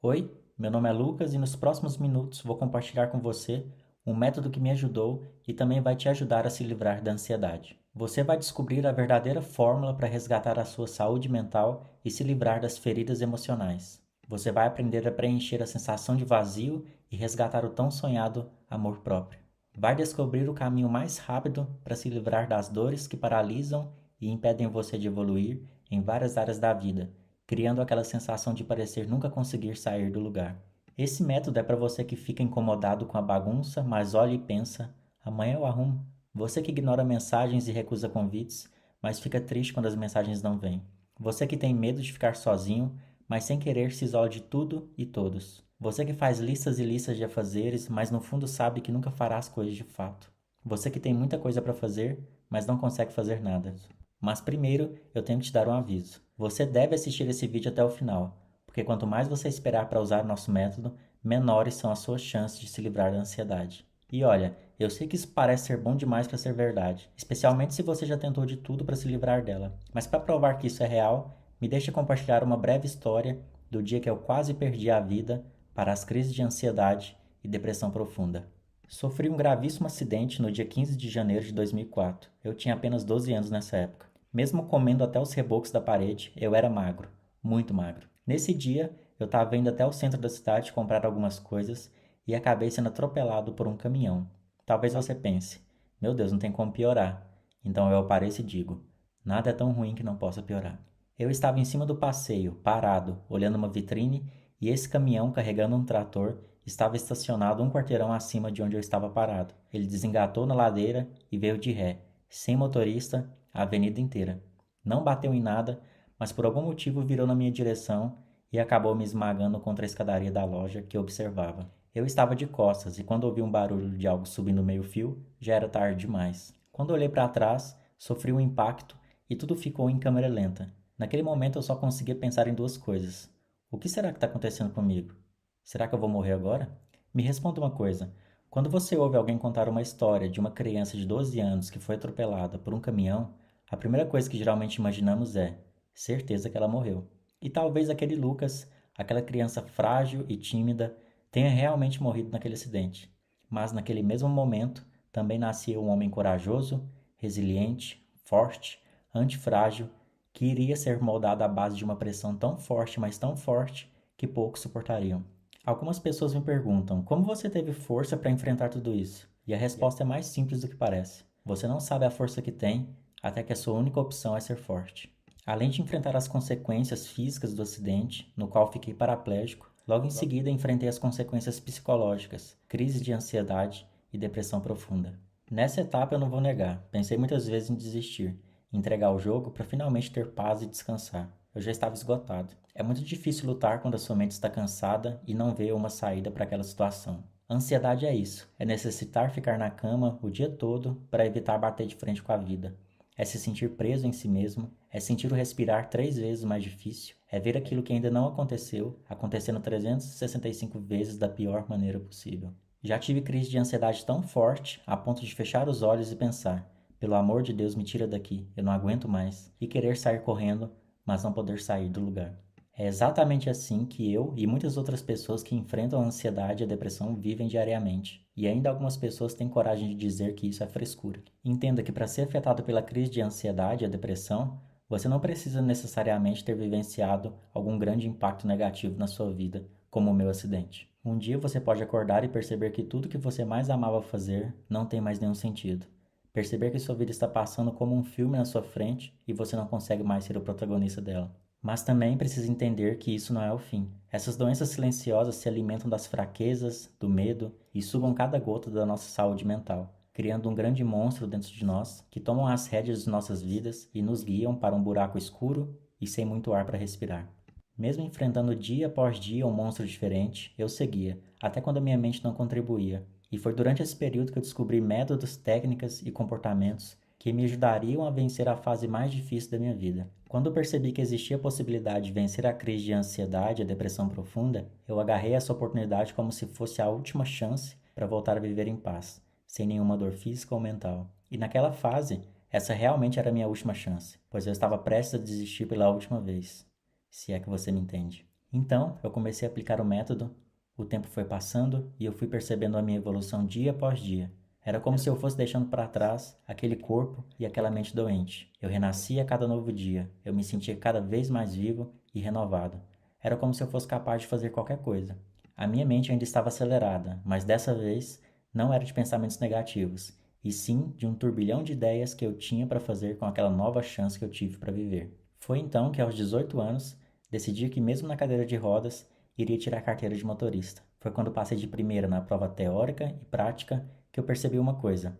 Oi, meu nome é Lucas e nos próximos minutos vou compartilhar com você um método que me ajudou e também vai te ajudar a se livrar da ansiedade. Você vai descobrir a verdadeira fórmula para resgatar a sua saúde mental e se livrar das feridas emocionais. Você vai aprender a preencher a sensação de vazio e resgatar o tão sonhado amor próprio. Vai descobrir o caminho mais rápido para se livrar das dores que paralisam e impedem você de evoluir em várias áreas da vida, criando aquela sensação de parecer nunca conseguir sair do lugar. Esse método é para você que fica incomodado com a bagunça, mas olha e pensa: amanhã eu arrumo. Você que ignora mensagens e recusa convites, mas fica triste quando as mensagens não vêm. Você que tem medo de ficar sozinho, mas sem querer se isola de tudo e todos. Você que faz listas e listas de afazeres, mas no fundo sabe que nunca fará as coisas de fato. Você que tem muita coisa para fazer, mas não consegue fazer nada. Mas primeiro, eu tenho que te dar um aviso. Você deve assistir esse vídeo até o final, porque quanto mais você esperar para usar nosso método, menores são as suas chances de se livrar da ansiedade. E olha, eu sei que isso parece ser bom demais para ser verdade, especialmente se você já tentou de tudo para se livrar dela. Mas para provar que isso é real, me deixe compartilhar uma breve história do dia que eu quase perdi a vida para as crises de ansiedade e depressão profunda. Sofri um gravíssimo acidente no dia 15 de janeiro de 2004. Eu tinha apenas 12 anos nessa época. Mesmo comendo até os rebocos da parede, eu era magro, muito magro. Nesse dia, eu estava indo até o centro da cidade comprar algumas coisas e acabei sendo atropelado por um caminhão. Talvez você pense: meu Deus, não tem como piorar. Então eu apareço e digo: nada é tão ruim que não possa piorar. Eu estava em cima do passeio, parado, olhando uma vitrine, e esse caminhão carregando um trator estava estacionado um quarteirão acima de onde eu estava parado. Ele desengatou na ladeira e veio de ré, sem motorista, a avenida inteira. Não bateu em nada, mas por algum motivo virou na minha direção e acabou me esmagando contra a escadaria da loja que eu observava. Eu estava de costas e quando ouvi um barulho de algo subindo meio fio, já era tarde demais. Quando olhei para trás, sofri um impacto e tudo ficou em câmera lenta. Naquele momento eu só conseguia pensar em duas coisas. O que será que está acontecendo comigo? Será que eu vou morrer agora? Me responda uma coisa. Quando você ouve alguém contar uma história de uma criança de 12 anos que foi atropelada por um caminhão, a primeira coisa que geralmente imaginamos é certeza que ela morreu. E talvez aquele Lucas, aquela criança frágil e tímida, tenha realmente morrido naquele acidente. Mas naquele mesmo momento também nascia um homem corajoso, resiliente, forte, antifrágil, que iria ser moldado à base de uma pressão tão forte, mas tão forte, que poucos suportariam. Algumas pessoas me perguntam como você teve força para enfrentar tudo isso? E a resposta é mais simples do que parece. Você não sabe a força que tem até que a sua única opção é ser forte. Além de enfrentar as consequências físicas do acidente, no qual fiquei paraplégico, logo em seguida enfrentei as consequências psicológicas, crise de ansiedade e depressão profunda. Nessa etapa eu não vou negar, pensei muitas vezes em desistir, entregar o jogo para finalmente ter paz e descansar. Eu já estava esgotado. É muito difícil lutar quando a sua mente está cansada e não vê uma saída para aquela situação. Ansiedade é isso, é necessitar ficar na cama o dia todo para evitar bater de frente com a vida. É se sentir preso em si mesmo, é sentir o respirar 3 vezes mais difícil, é ver aquilo que ainda não aconteceu, acontecendo 365 vezes da pior maneira possível. Já tive crise de ansiedade tão forte a ponto de fechar os olhos e pensar: pelo amor de Deus, me tira daqui, eu não aguento mais, e querer sair correndo, mas não poder sair do lugar. É exatamente assim que eu e muitas outras pessoas que enfrentam a ansiedade e a depressão vivem diariamente. E ainda algumas pessoas têm coragem de dizer que isso é frescura. Entenda que para ser afetado pela crise de ansiedade e a depressão, você não precisa necessariamente ter vivenciado algum grande impacto negativo na sua vida, como o meu acidente. Um dia você pode acordar e perceber que tudo que você mais amava fazer não tem mais nenhum sentido. Perceber que sua vida está passando como um filme na sua frente e você não consegue mais ser o protagonista dela. Mas também precisa entender que isso não é o fim. Essas doenças silenciosas se alimentam das fraquezas, do medo e sugam cada gota da nossa saúde mental, criando um grande monstro dentro de nós que tomam as rédeas de nossas vidas e nos guiam para um buraco escuro e sem muito ar para respirar. Mesmo enfrentando dia após dia um monstro diferente, eu seguia, até quando a minha mente não contribuía. E foi durante esse período que eu descobri métodos, técnicas e comportamentos que me ajudariam a vencer a fase mais difícil da minha vida. Quando eu percebi que existia a possibilidade de vencer a crise de ansiedade e a depressão profunda, eu agarrei essa oportunidade como se fosse a última chance para voltar a viver em paz, sem nenhuma dor física ou mental. E naquela fase, essa realmente era a minha última chance, pois eu estava prestes a desistir pela última vez, se é que você me entende. Então, eu comecei a aplicar o método, o tempo foi passando e eu fui percebendo a minha evolução dia após dia. Era como se eu fosse deixando para trás aquele corpo e aquela mente doente. Eu renascia a cada novo dia, eu me sentia cada vez mais vivo e renovado. Era como se eu fosse capaz de fazer qualquer coisa. A minha mente ainda estava acelerada, mas dessa vez não era de pensamentos negativos, e sim de um turbilhão de ideias que eu tinha para fazer com aquela nova chance que eu tive para viver. Foi então que, aos 18 anos, decidi que, mesmo na cadeira de rodas, iria tirar a carteira de motorista. Foi quando passei de primeira na prova teórica e prática que eu percebi uma coisa: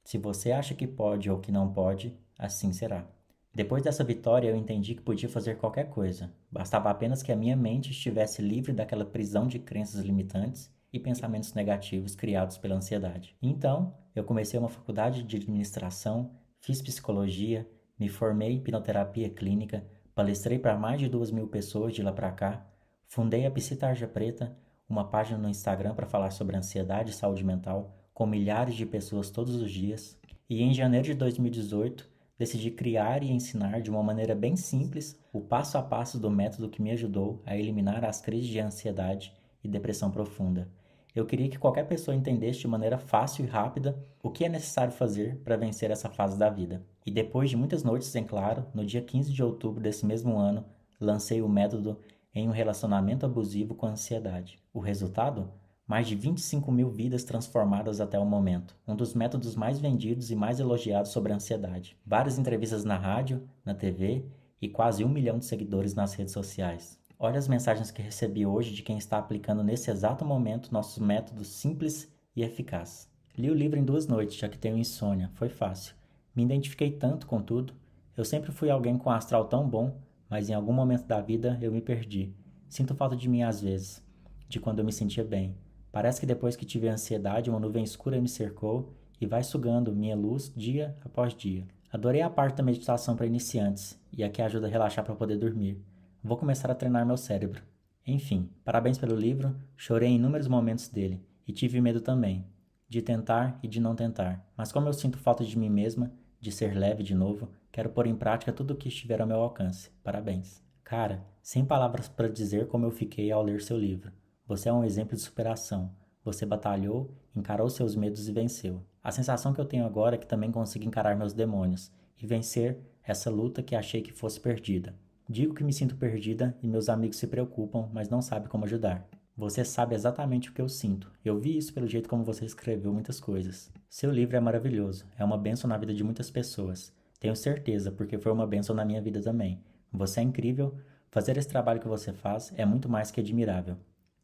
se você acha que pode ou que não pode, assim será. Depois dessa vitória, eu entendi que podia fazer qualquer coisa. Bastava apenas que a minha mente estivesse livre daquela prisão de crenças limitantes e pensamentos negativos criados pela ansiedade. Então, eu comecei uma faculdade de administração, fiz psicologia, me formei em hipnoterapia clínica, palestrei para mais de 2.000 pessoas de lá para cá, fundei a Psi Tarja Preta, uma página no Instagram para falar sobre ansiedade e saúde mental, com milhares de pessoas todos os dias, e em janeiro de 2018 decidi criar e ensinar de uma maneira bem simples o passo a passo do método que me ajudou a eliminar as crises de ansiedade e depressão profunda. Eu queria que qualquer pessoa entendesse de maneira fácil e rápida o que é necessário fazer para vencer essa fase da vida. E depois de muitas noites em claro, no dia 15 de outubro desse mesmo ano, lancei o método em um relacionamento abusivo com ansiedade. O resultado? Mais de 25.000 vidas transformadas até o momento. Um dos métodos mais vendidos e mais elogiados sobre a ansiedade. Várias entrevistas na rádio, na TV e quase 1 milhão de seguidores nas redes sociais. Olha as mensagens que recebi hoje de quem está aplicando nesse exato momento nossos métodos simples e eficazes. Li o livro em 2 noites, já que tenho insônia. Foi fácil. Me identifiquei tanto com tudo. Eu sempre fui alguém com um astral tão bom, mas em algum momento da vida eu me perdi. Sinto falta de mim às vezes, de quando eu me sentia bem. Parece que depois que tive ansiedade, uma nuvem escura me cercou e vai sugando minha luz dia após dia. Adorei a parte da meditação para iniciantes e a que ajuda a relaxar para poder dormir. Vou começar a treinar meu cérebro. Enfim, parabéns pelo livro, chorei em inúmeros momentos dele e tive medo também, de tentar e de não tentar. Mas como eu sinto falta de mim mesma, de ser leve de novo, quero pôr em prática tudo o que estiver ao meu alcance. Parabéns. Cara, sem palavras para dizer como eu fiquei ao ler seu livro. Você é um exemplo de superação. Você batalhou, encarou seus medos e venceu. A sensação que eu tenho agora é que também consigo encarar meus demônios e vencer essa luta que achei que fosse perdida. Digo que me sinto perdida e meus amigos se preocupam, mas não sabem como ajudar. Você sabe exatamente o que eu sinto. Eu vi isso pelo jeito como você escreveu muitas coisas. Seu livro é maravilhoso. É uma bênção na vida de muitas pessoas. Tenho certeza, porque foi uma bênção na minha vida também. Você é incrível. Fazer esse trabalho que você faz é muito mais que admirável.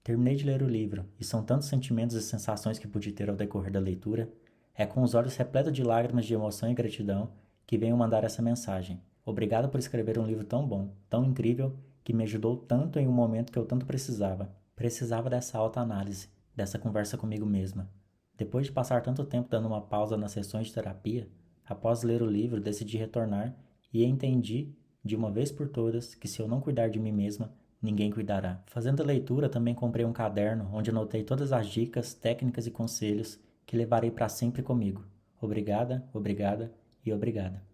Terminei de ler o livro, e são tantos sentimentos e sensações que pude ter ao decorrer da leitura. É com os olhos repletos de lágrimas de emoção e gratidão que venho mandar essa mensagem. Obrigado por escrever um livro tão bom, tão incrível, que me ajudou tanto em um momento que eu tanto precisava. Precisava dessa autoanálise, dessa conversa comigo mesma. Depois de passar tanto tempo dando uma pausa nas sessões de terapia, após ler o livro, decidi retornar e entendi, de uma vez por todas, que se eu não cuidar de mim mesma, ninguém cuidará. Fazendo a leitura, também comprei um caderno onde anotei todas as dicas, técnicas e conselhos que levarei para sempre comigo. Obrigada, obrigada e obrigada.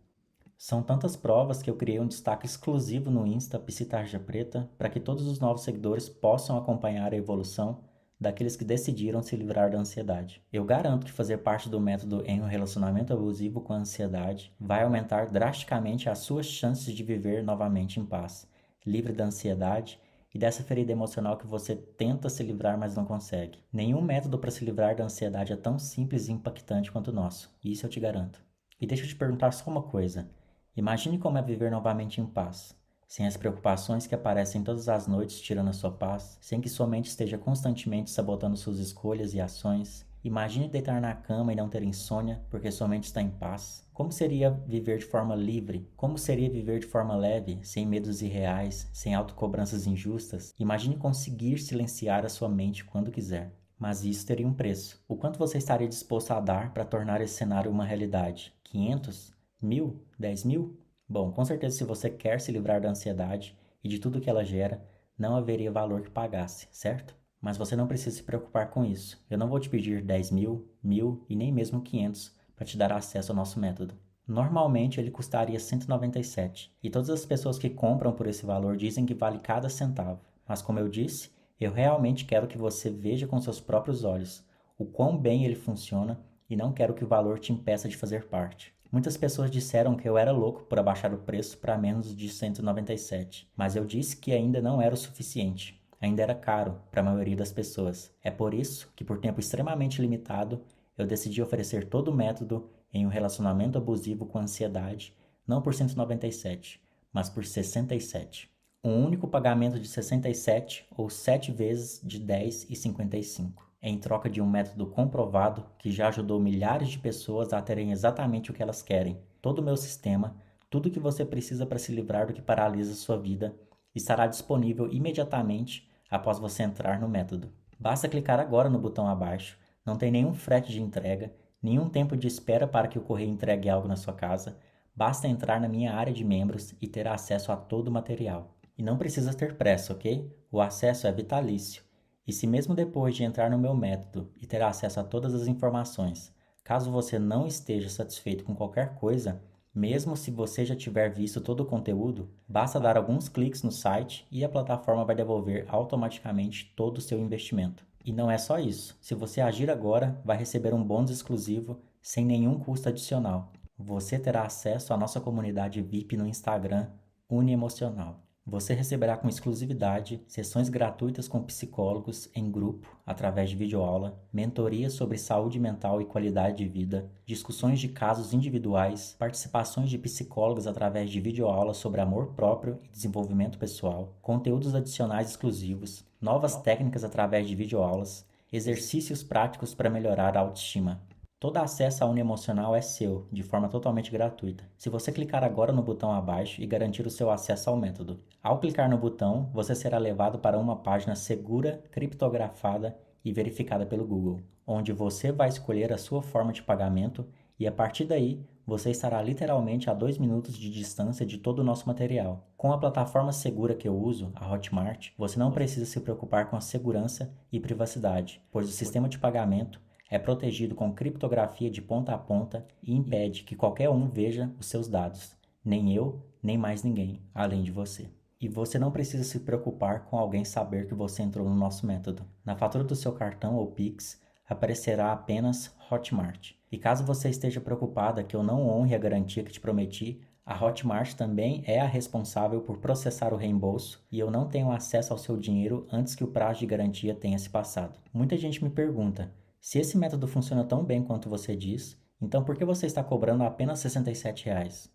São tantas provas que eu criei um destaque exclusivo no Insta Psi Tarja Preta para que todos os novos seguidores possam acompanhar a evolução daqueles que decidiram se livrar da ansiedade. Eu garanto que fazer parte do método em um relacionamento abusivo com a ansiedade vai aumentar drasticamente as suas chances de viver novamente em paz, livre da ansiedade e dessa ferida emocional que você tenta se livrar, mas não consegue. Nenhum método para se livrar da ansiedade é tão simples e impactante quanto o nosso, isso eu te garanto. E deixa eu te perguntar só uma coisa. Imagine como é viver novamente em paz, sem as preocupações que aparecem todas as noites tirando a sua paz, sem que sua mente esteja constantemente sabotando suas escolhas e ações. Imagine deitar na cama e não ter insônia, porque sua mente está em paz. Como seria viver de forma livre? Como seria viver de forma leve, sem medos irreais, sem autocobranças injustas? Imagine conseguir silenciar a sua mente quando quiser. Mas isso teria um preço. O quanto você estaria disposto a dar para tornar esse cenário uma realidade? 500? 1.000? 10.000? Bom, com certeza se você quer se livrar da ansiedade e de tudo que ela gera, não haveria valor que pagasse, certo? Mas você não precisa se preocupar com isso. Eu não vou te pedir 10.000, 1.000 e nem mesmo 500 para te dar acesso ao nosso método. Normalmente ele custaria 197 e todas as pessoas que compram por esse valor dizem que vale cada centavo. Mas como eu disse, eu realmente quero que você veja com seus próprios olhos o quão bem ele funciona e não quero que o valor te impeça de fazer parte. Muitas pessoas disseram que eu era louco por abaixar o preço para menos de 197, mas eu disse que ainda não era o suficiente. Ainda era caro para a maioria das pessoas. É por isso que, por tempo extremamente limitado, eu decidi oferecer todo o método em um relacionamento abusivo com ansiedade, não por 197, mas por 67. Um único pagamento de 67 ou 7 vezes de 10,55, em troca de um método comprovado que já ajudou milhares de pessoas a terem exatamente o que elas querem. Todo o meu sistema, tudo o que você precisa para se livrar do que paralisa sua vida, estará disponível imediatamente após você entrar no método. Basta clicar agora no botão abaixo, não tem nenhum frete de entrega, nenhum tempo de espera para que o correio entregue algo na sua casa, basta entrar na minha área de membros e ter acesso a todo o material. E não precisa ter pressa, ok? O acesso é vitalício. E se mesmo depois de entrar no meu método e ter acesso a todas as informações, caso você não esteja satisfeito com qualquer coisa, mesmo se você já tiver visto todo o conteúdo, basta dar alguns cliques no site e a plataforma vai devolver automaticamente todo o seu investimento. E não é só isso. Se você agir agora, vai receber um bônus exclusivo sem nenhum custo adicional. Você terá acesso à nossa comunidade VIP no Instagram, Uniemocional. Você receberá com exclusividade sessões gratuitas com psicólogos em grupo, através de videoaula, mentorias sobre saúde mental e qualidade de vida, discussões de casos individuais, participações de psicólogos através de videoaulas sobre amor próprio e desenvolvimento pessoal, conteúdos adicionais exclusivos, novas técnicas através de videoaulas, exercícios práticos para melhorar a autoestima. Todo acesso à Uniemocional é seu, de forma totalmente gratuita. Se você clicar agora no botão abaixo e garantir o seu acesso ao método. Ao clicar no botão, você será levado para uma página segura, criptografada e verificada pelo Google, onde você vai escolher a sua forma de pagamento e a partir daí você estará literalmente a 2 minutos de distância de todo o nosso material. Com a plataforma segura que eu uso, a Hotmart, você não precisa se preocupar com a segurança e privacidade, pois o sistema de pagamento é protegido com criptografia de ponta a ponta e impede que qualquer um veja os seus dados, nem eu, nem mais ninguém, além de você. E você não precisa se preocupar com alguém saber que você entrou no nosso método. Na fatura do seu cartão ou Pix, aparecerá apenas Hotmart. E caso você esteja preocupada que eu não honre a garantia que te prometi, a Hotmart também é a responsável por processar o reembolso e eu não tenho acesso ao seu dinheiro antes que o prazo de garantia tenha se passado. Muita gente me pergunta: se esse método funciona tão bem quanto você diz, então por que você está cobrando apenas R$ 67?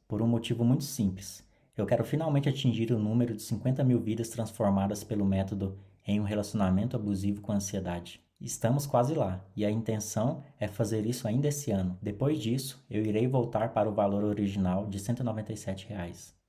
Por um motivo muito simples. Eu quero finalmente atingir o número de 50 mil vidas transformadas pelo método em um relacionamento abusivo com ansiedade. Estamos quase lá, e a intenção é fazer isso ainda esse ano. Depois disso, eu irei voltar para o valor original de R$ 197.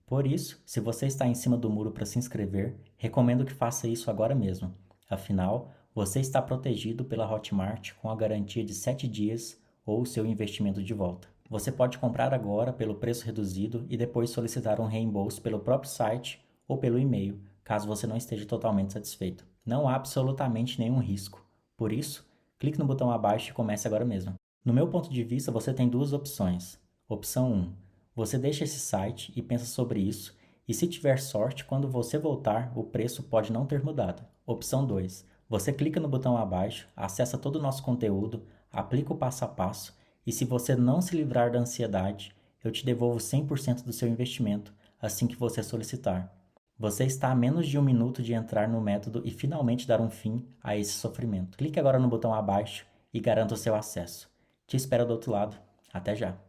Por isso, se você está em cima do muro para se inscrever, recomendo que faça isso agora mesmo. Afinal, você está protegido pela Hotmart com a garantia de 7 dias ou o seu investimento de volta. Você pode comprar agora pelo preço reduzido e depois solicitar um reembolso pelo próprio site ou pelo e-mail, caso você não esteja totalmente satisfeito. Não há absolutamente nenhum risco. Por isso, clique no botão abaixo e comece agora mesmo. No meu ponto de vista, você tem duas opções. Opção 1. Você deixa esse site e pensa sobre isso, e se tiver sorte, quando você voltar, o preço pode não ter mudado. Opção 2. Você clica no botão abaixo, acessa todo o nosso conteúdo, aplica o passo a passo e se você não se livrar da ansiedade, eu te devolvo 100% do seu investimento assim que você solicitar. Você está a menos de 1 minuto de entrar no método e finalmente dar um fim a esse sofrimento. Clique agora no botão abaixo e garanta o seu acesso. Te espero do outro lado. Até já!